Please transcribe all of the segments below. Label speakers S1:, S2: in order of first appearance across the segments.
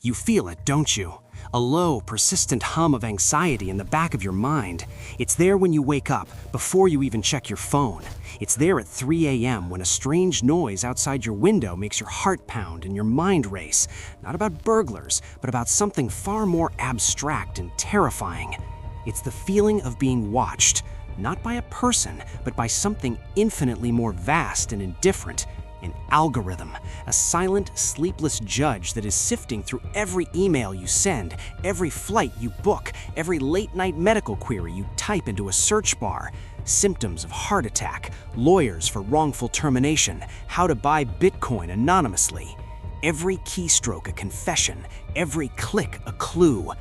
S1: You feel it, don't you? A low, persistent hum of anxiety in the back of your mind. It's there when you wake up, before you even check your phone. It's there at 3 a.m. when a strange noise outside your window makes your heart pound and your mind race. Not about burglars, but about something far more abstract and terrifying. It's the feeling of being watched, not by a person, but by something infinitely more vast and indifferent. An algorithm, a silent, sleepless judge that is sifting through every email you send, every flight you book, every late-night medical query you type into a search bar. Symptoms of heart attack, lawyers for wrongful termination, how to buy Bitcoin anonymously. Every keystroke a confession, every click a clue.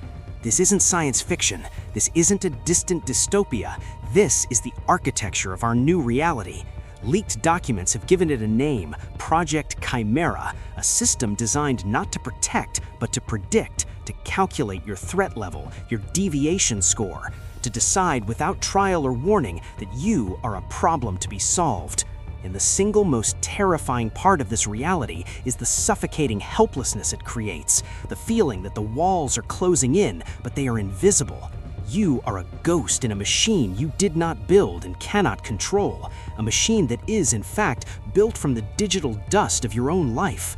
S1: This isn't science fiction. This isn't a distant dystopia. This is the architecture of our new reality. Leaked documents have given it a name, Project Chimera, a system designed not to protect, but to predict, to calculate your threat level, your deviation score, to decide without trial or warning that you are a problem to be solved. And the single most terrifying part of this reality is the suffocating helplessness it creates, the feeling that the walls are closing in, but they are invisible. You are a ghost in a machine you did not build and cannot control, a machine that is, in fact, built from the digital dust of your own life.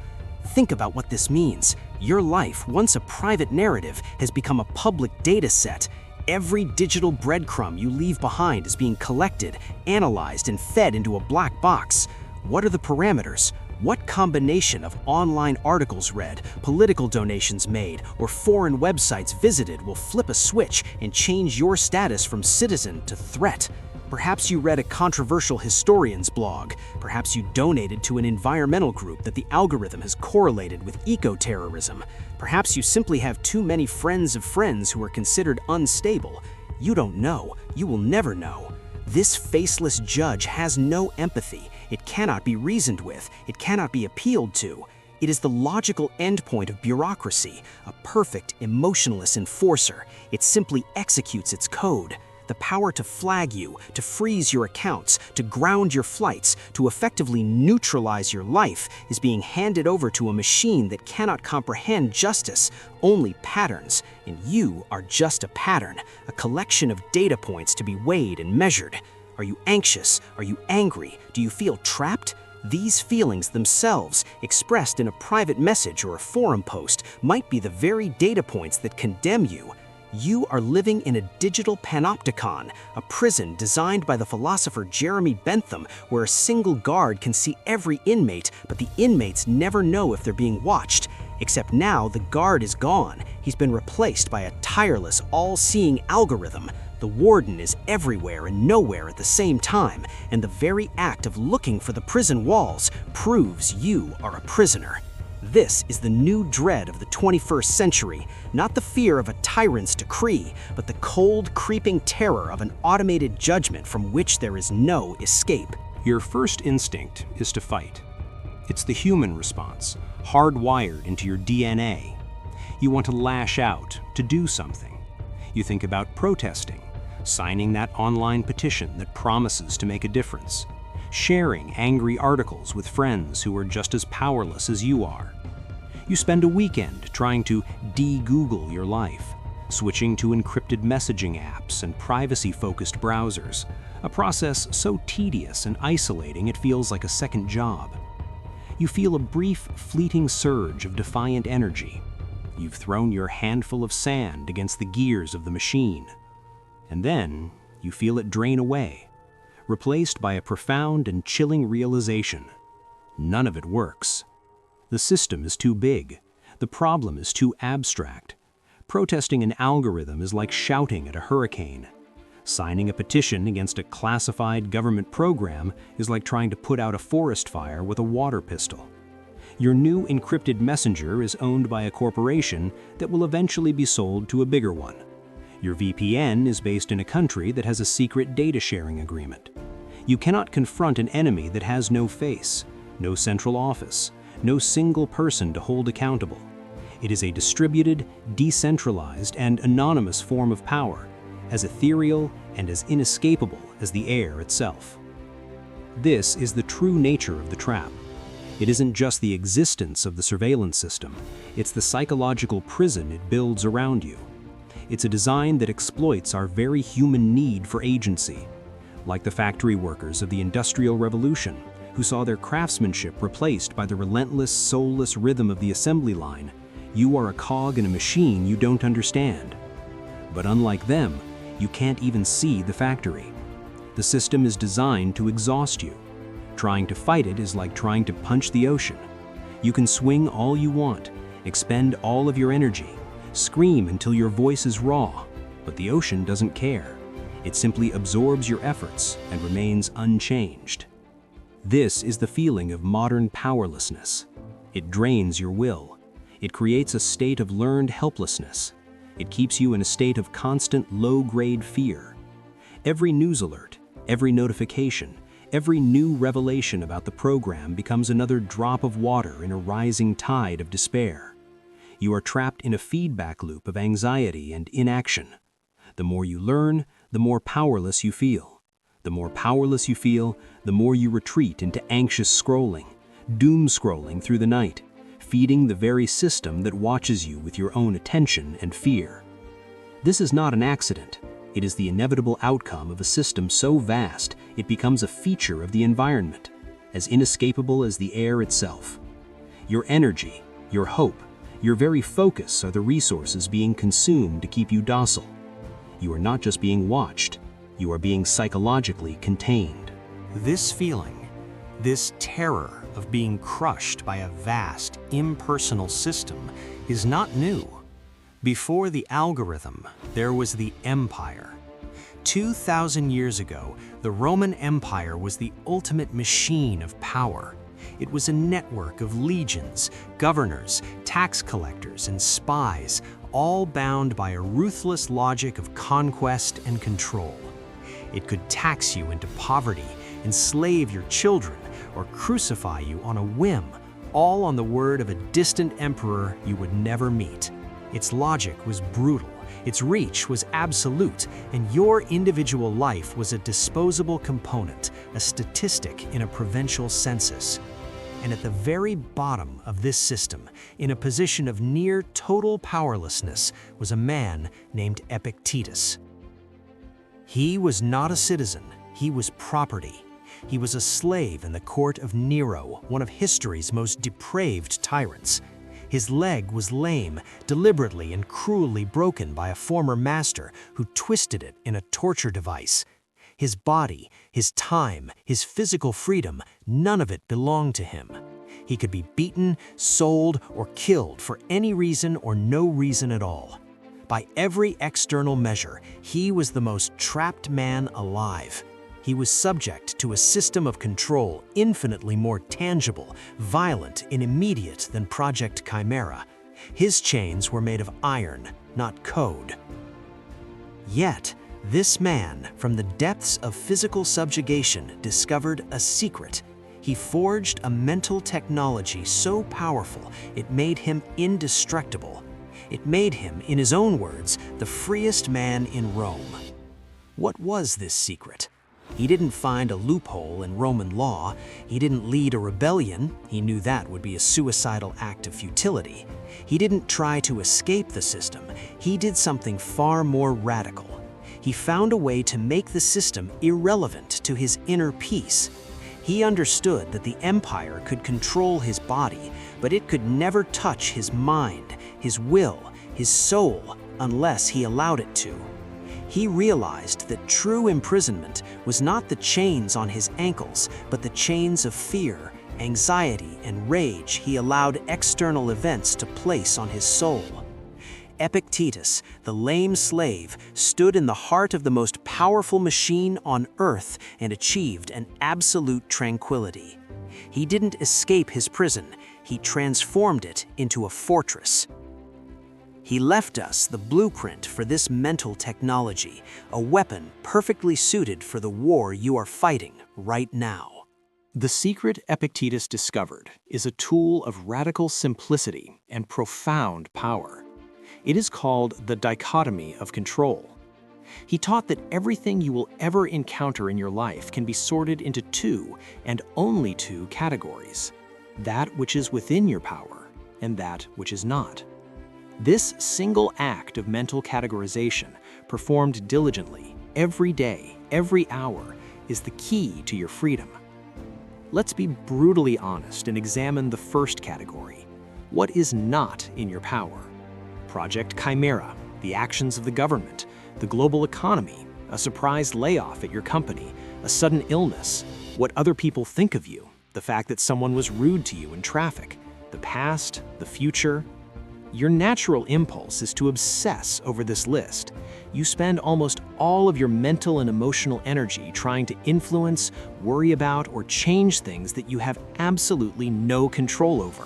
S1: Think about what this means. Your life, once a private narrative, has become a public data set. Every digital breadcrumb you leave behind is being collected, analyzed, and fed into a black box. What are the parameters? What combination of online articles read, political donations made, or foreign websites visited will flip a switch and change your status from citizen to threat? Perhaps you read a controversial historian's blog. Perhaps you donated to an environmental group that the algorithm has correlated with eco-terrorism. Perhaps you simply have too many friends of friends who are considered unstable. You don't know. You will never know. This faceless judge has no empathy. It cannot be reasoned with. It cannot be appealed to. It is the logical endpoint of bureaucracy, a perfect, emotionless enforcer. It simply executes its code. The power to flag you, to freeze your accounts, to ground your flights, to effectively neutralize your life is being handed over to a machine that cannot comprehend justice, only patterns. And you are just a pattern, a collection of data points to be weighed and measured. Are you anxious? Are you angry? Do you feel trapped? These feelings themselves, expressed in a private message or a forum post, might be the very data points that condemn you. You are living in a digital panopticon, a prison designed by the philosopher Jeremy Bentham, where a single guard can see every inmate, but the inmates never know if they're being watched. Except now the guard is gone. He's been replaced by a tireless, all-seeing algorithm. The warden is everywhere and nowhere at the same time, and the very act of looking for the prison walls proves you are a prisoner. This is the new dread of the 21st century, not the fear of a tyrant's decree, but the cold, creeping terror of an automated judgment from which there is no escape.
S2: Your first instinct is to fight. It's the human response, hardwired into your DNA. You want to lash out, to do something. You think about protesting, signing that online petition that promises to make a difference, sharing angry articles with friends who are just as powerless as you are. You spend a weekend trying to de-Google your life, switching to encrypted messaging apps and privacy-focused browsers, a process so tedious and isolating it feels like a second job. You feel a brief, fleeting surge of defiant energy. You've thrown your handful of sand against the gears of the machine. And then you feel it drain away, replaced by a profound and chilling realization. None of it works. The system is too big. The problem is too abstract. Protesting an algorithm is like shouting at a hurricane. Signing a petition against a classified government program is like trying to put out a forest fire with a water pistol. Your new encrypted messenger is owned by a corporation that will eventually be sold to a bigger one. Your VPN is based in a country that has a secret data sharing agreement. You cannot confront an enemy that has no face, no central office, no single person to hold accountable. It is a distributed, decentralized, and anonymous form of power, as ethereal and as inescapable as the air itself. This is the true nature of the trap. It isn't just the existence of the surveillance system, it's the psychological prison it builds around you. It's a design that exploits our very human need for agency. Like the factory workers of the Industrial Revolution, who saw their craftsmanship replaced by the relentless, soulless rhythm of the assembly line, you are a cog in a machine you don't understand. But unlike them, you can't even see the factory. The system is designed to exhaust you. Trying to fight it is like trying to punch the ocean. You can swing all you want, expend all of your energy, scream until your voice is raw, but the ocean doesn't care. It simply absorbs your efforts and remains unchanged. This is the feeling of modern powerlessness. It drains your will. It creates a state of learned helplessness. It keeps you in a state of constant low-grade fear. Every news alert, every notification, every new revelation about the program becomes another drop of water in a rising tide of despair. You are trapped in a feedback loop of anxiety and inaction. The more you learn, the more powerless you feel. The more powerless you feel, the more you retreat into anxious scrolling, doom scrolling through the night, feeding the very system that watches you with your own attention and fear. This is not an accident. It is the inevitable outcome of a system so vast it becomes a feature of the environment, as inescapable as the air itself. Your energy, your hope, your very focus are the resources being consumed to keep you docile. You are not just being watched, you are being psychologically contained.
S1: This feeling, this terror of being crushed by a vast, impersonal system is not new. Before the algorithm, there was the empire. 2,000 years ago, the Roman Empire was the ultimate machine of power. It was a network of legions, governors, tax collectors, and spies, all bound by a ruthless logic of conquest and control. It could tax you into poverty, enslave your children, or crucify you on a whim, all on the word of a distant emperor you would never meet. Its logic was brutal, its reach was absolute, and your individual life was a disposable component, a statistic in a provincial census. And at the very bottom of this system, in a position of near total powerlessness, was a man named Epictetus. He was not a citizen, he was property. He was a slave in the court of Nero, one of history's most depraved tyrants. His leg was lame, deliberately and cruelly broken by a former master who twisted it in a torture device. His body, his time, his physical freedom, none of it belonged to him. He could be beaten, sold, or killed for any reason or no reason at all. By every external measure, he was the most trapped man alive. He was subject to a system of control infinitely more tangible, violent, and immediate than Project Chimera. His chains were made of iron, not code. Yet, this man, from the depths of physical subjugation, discovered a secret. He forged a mental technology so powerful it made him indestructible. It made him, in his own words, the freest man in Rome. What was this secret? He didn't find a loophole in Roman law. He didn't lead a rebellion. He knew that would be a suicidal act of futility. He didn't try to escape the system. He did something far more radical. He found a way to make the system irrelevant to his inner peace. He understood that the empire could control his body, but it could never touch his mind, his will, his soul, unless he allowed it to. He realized that true imprisonment was not the chains on his ankles, but the chains of fear, anxiety, and rage he allowed external events to place on his soul. Epictetus, the lame slave, stood in the heart of the most powerful machine on earth and achieved an absolute tranquility. He didn't escape his prison, he transformed it into a fortress. He left us the blueprint for this mental technology, a weapon perfectly suited for the war you are fighting right now.
S3: The secret Epictetus discovered is a tool of radical simplicity and profound power. It is called the dichotomy of control. He taught that everything you will ever encounter in your life can be sorted into two and only two categories: that which is within your power and that which is not. This single act of mental categorization, performed diligently, every day, every hour, is the key to your freedom. Let's be brutally honest and examine the first category. What is not in your power? Project Chimera, the actions of the government, the global economy, a surprise layoff at your company, a sudden illness, what other people think of you, the fact that someone was rude to you in traffic, the past, the future. Your natural impulse is to obsess over this list. You spend almost all of your mental and emotional energy trying to influence, worry about, or change things that you have absolutely no control over.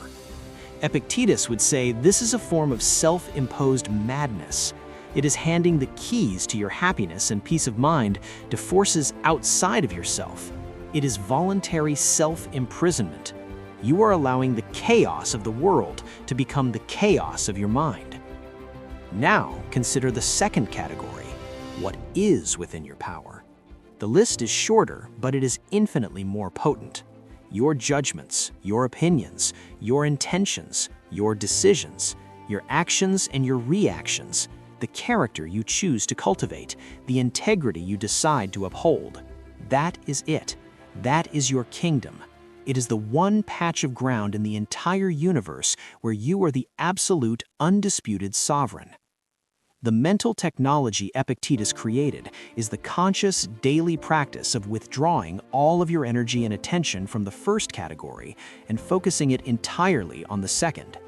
S3: Epictetus would say this is a form of self-imposed madness. It is handing the keys to your happiness and peace of mind to forces outside of yourself. It is voluntary self-imprisonment. You are allowing the chaos of the world to become the chaos of your mind. Now, consider the second category. What is within your power? The list is shorter, but it is infinitely more potent. Your judgments, your opinions, your intentions, your decisions, your actions and your reactions, the character you choose to cultivate, the integrity you decide to uphold. That is it. That is your kingdom. It is the one patch of ground in the entire universe where you are the absolute, undisputed sovereign. The mental technology Epictetus created is the conscious, daily practice of withdrawing all of your energy and attention from the first category and focusing it entirely on the second.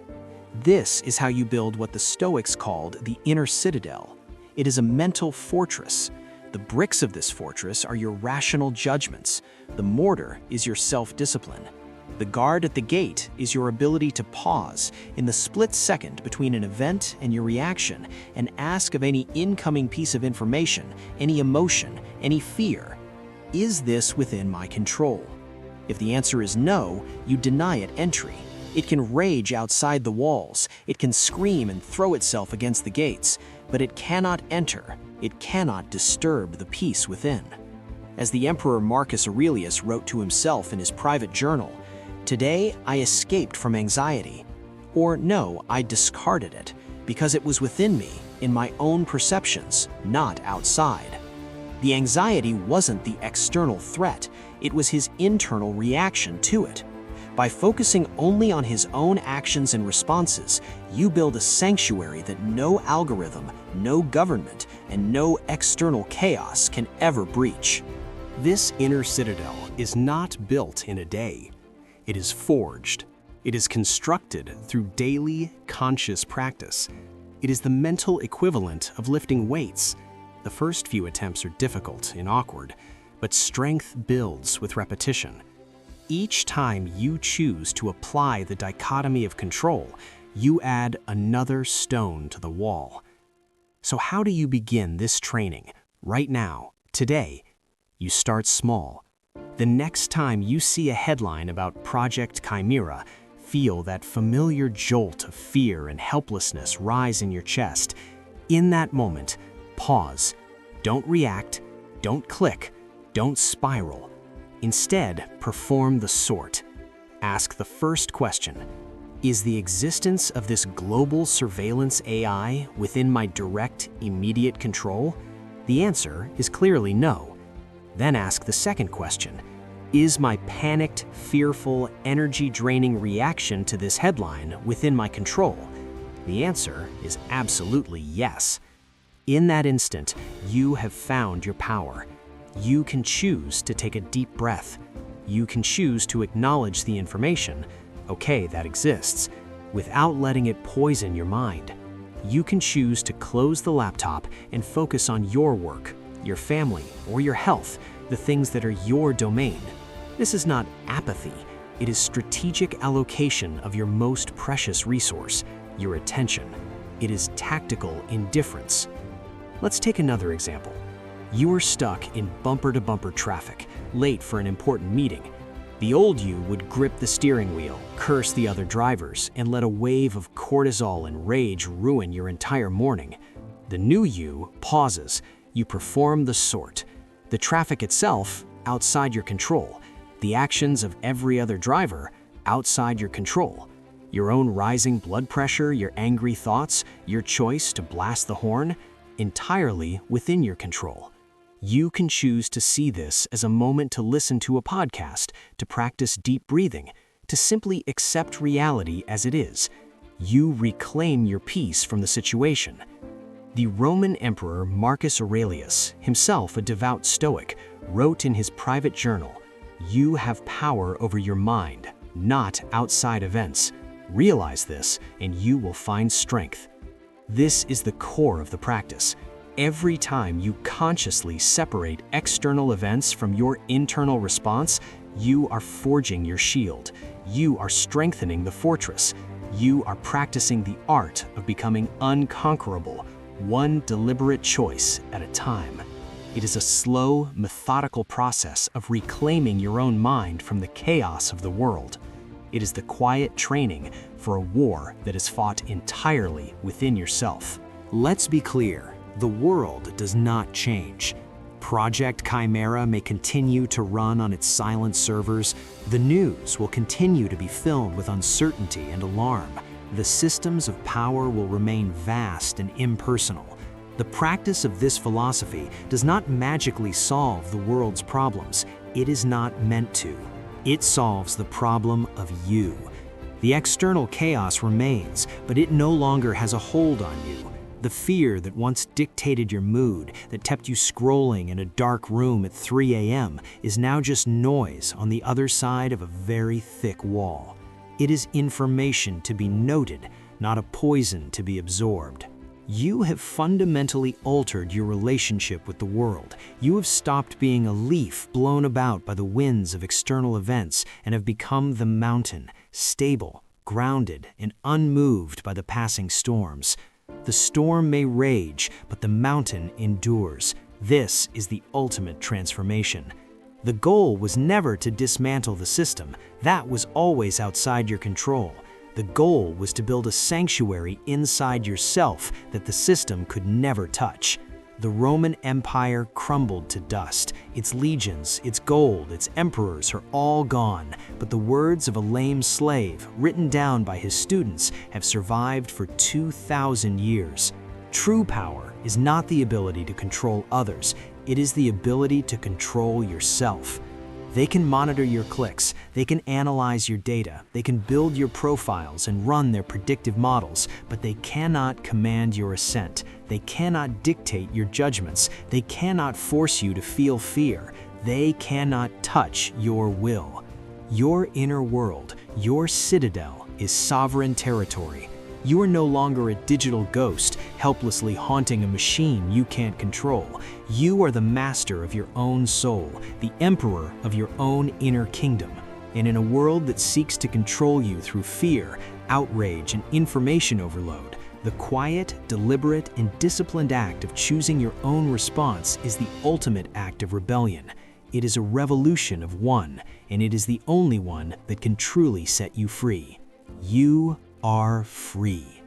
S3: This is how you build what the Stoics called the Inner Citadel. It is a mental fortress. The bricks of this fortress are your rational judgments. The mortar is your self-discipline. The guard at the gate is your ability to pause in the split second between an event and your reaction and ask of any incoming piece of information, any emotion, any fear, is this within my control? If the answer is no, you deny it entry. It can rage outside the walls, it can scream and throw itself against the gates, but it cannot enter, it cannot disturb the peace within. As the Emperor Marcus Aurelius wrote to himself in his private journal, "Today I escaped from anxiety." Or no, I discarded it, because it was within me, in my own perceptions, not outside. The anxiety wasn't the external threat, it was his internal reaction to it. By focusing only on his own actions and responses, you build a sanctuary that no algorithm, no government, and no external chaos can ever breach.
S2: This inner citadel is not built in a day. It is forged. It is constructed through daily, conscious practice. It is the mental equivalent of lifting weights. The first few attempts are difficult and awkward, but strength builds with repetition. Each time you choose to apply the dichotomy of control, you add another stone to the wall. So how do you begin this training? Right now, today, you start small. The next time you see a headline about Project Chimera, feel that familiar jolt of fear and helplessness rise in your chest. In that moment, pause. Don't react, don't click, don't spiral. Instead, perform the sort. Ask the first question: is the existence of this global surveillance AI within my direct, immediate control? The answer is clearly no. Then ask the second question: is my panicked, fearful, energy-draining reaction to this headline within my control? The answer is absolutely yes. In that instant, you have found your power. You can choose to take a deep breath. You can choose to acknowledge the information, okay, that exists, without letting it poison your mind. You can choose to close the laptop and focus on your work, your family, or your health, the things that are your domain. This is not apathy. It is strategic allocation of your most precious resource, your attention. It is tactical indifference. Let's take another example. You are stuck in bumper-to-bumper traffic, late for an important meeting. The old you would grip the steering wheel, curse the other drivers, and let a wave of cortisol and rage ruin your entire morning. The new you pauses. You perform the sort. The traffic itself, outside your control. The actions of every other driver,
S1: outside your control. Your own rising blood pressure, your angry thoughts, your choice to blast the horn, entirely within your control. You can choose to see this as a moment to listen to a podcast, to practice deep breathing, to simply accept reality as it is. You reclaim your peace from the situation. The Roman Emperor Marcus Aurelius, himself a devout Stoic, wrote in his private journal, "You have power over your mind, not outside events. Realize this, and you will find strength." This is the core of the practice. Every time you consciously separate external events from your internal response, you are forging your shield. You are strengthening the fortress. You are practicing the art of becoming unconquerable, one deliberate choice at a time. It is a slow, methodical process of reclaiming your own mind from the chaos of the world. It is the quiet training for a war that is fought entirely within yourself. Let's be clear, the world does not change. Project Chimera may continue to run on its silent servers. The news will continue to be filled with uncertainty and alarm. The systems of power will remain vast and impersonal. The practice of this philosophy does not magically solve the world's problems. It is not meant to. It solves the problem of you. The external chaos remains, but it no longer has a hold on you. The fear that once dictated your mood, that kept you scrolling in a dark room at 3 a.m., is now just noise on the other side of a very thick wall. It is information to be noted, not a poison to be absorbed. You have fundamentally altered your relationship with the world. You have stopped being a leaf blown about by the winds of external events and have become the mountain, stable, grounded, and unmoved by the passing storms. The storm may rage, but the mountain endures. This is the ultimate transformation. The goal was never to dismantle the system. That was always outside your control. The goal was to build a sanctuary inside yourself that the system could never touch. The Roman Empire crumbled to dust. Its legions, its gold, its emperors are all gone, but the words of a lame slave, written down by his students, have survived for 2,000 years. True power is not the ability to control others, it is the ability to control yourself. They can monitor your clicks, they can analyze your data, they can build your profiles and run their predictive models, but they cannot command your assent. They cannot dictate your judgments. They cannot force you to feel fear. They cannot touch your will. Your inner world, your citadel, is sovereign territory. You are no longer a digital ghost, helplessly haunting a machine you can't control. You are the master of your own soul, the emperor of your own inner kingdom. And in a world that seeks to control you through fear, outrage, and information overload, the quiet, deliberate, and disciplined act of choosing your own response is the ultimate act of rebellion. It is a revolution of one, and it is the only one that can truly set you free. You are free.